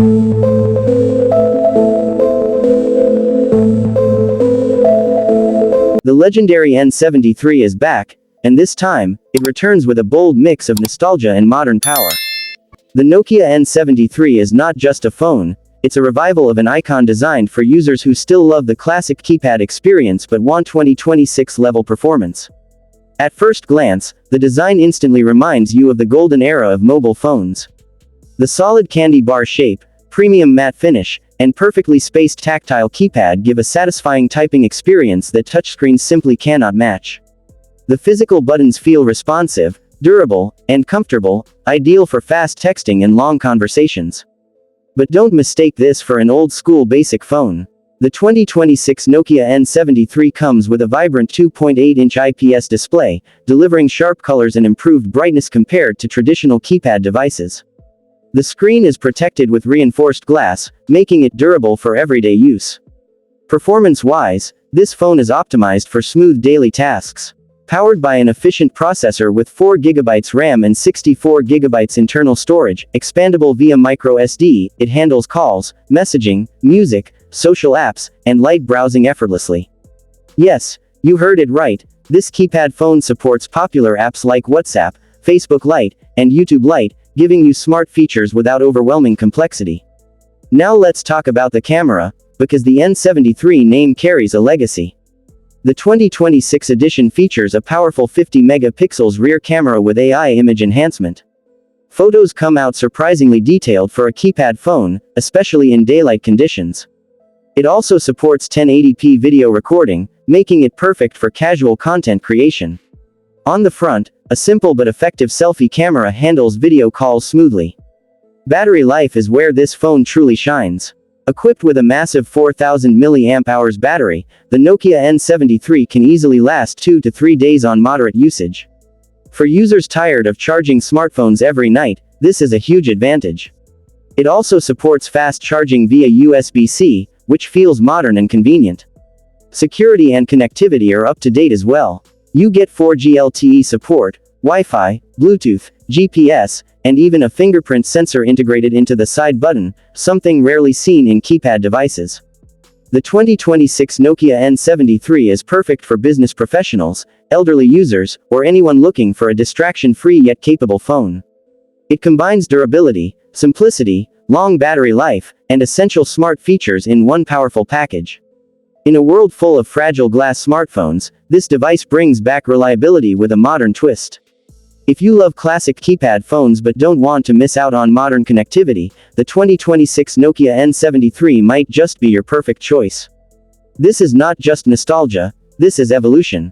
The legendary N73 is back, and this time, it returns with a bold mix of nostalgia and modern power. The Nokia N73 is not just a phone, it's a revival of an icon designed for users who still love the classic keypad experience but want 2026 level performance. At first glance, the design instantly reminds you of the golden era of mobile phones. The solid candy bar shape, premium matte finish, and perfectly spaced tactile keypad give a satisfying typing experience that touchscreens simply cannot match. The physical buttons feel responsive, durable, and comfortable, ideal for fast texting and long conversations. But don't mistake this for an old-school basic phone. The 2026 Nokia N73 comes with a vibrant 2.8-inch IPS display, delivering sharp colors and improved brightness compared to traditional keypad devices. The screen is protected with reinforced glass, making it durable for everyday use. Performance-wise, this phone is optimized for smooth daily tasks. Powered by an efficient processor with 4GB RAM and 64GB internal storage, expandable via microSD, it handles calls, messaging, music, social apps, and light browsing effortlessly. Yes, you heard it right, this keypad phone supports popular apps like WhatsApp, Facebook Lite, and YouTube Lite, giving you smart features without overwhelming complexity. Now let's talk about the camera, because the N73 name carries a legacy. The 2026 edition features a powerful 50 megapixels rear camera with AI image enhancement. Photos come out surprisingly detailed for a keypad phone, especially in daylight conditions. It also supports 1080p video recording, making it perfect for casual content creation. On the front, a simple but effective selfie camera handles video calls smoothly. Battery life is where this phone truly shines. Equipped with a massive 4000 mAh battery, the Nokia N73 can easily last 2 to 3 days on moderate usage. For users tired of charging smartphones every night, this is a huge advantage. It also supports fast charging via USB-C, which feels modern and convenient. Security and connectivity are up to date as well. You get 4G LTE support, Wi-Fi, Bluetooth, GPS, and even a fingerprint sensor integrated into the side button, something rarely seen in keypad devices. The 2026 Nokia N73 is perfect for business professionals, elderly users, or anyone looking for a distraction-free yet capable phone. It combines durability, simplicity, long battery life, and essential smart features in one powerful package. In a world full of fragile glass smartphones, this device brings back reliability with a modern twist. If you love classic keypad phones but don't want to miss out on modern connectivity, the 2026 Nokia N73 might just be your perfect choice. This is not just nostalgia, this is evolution.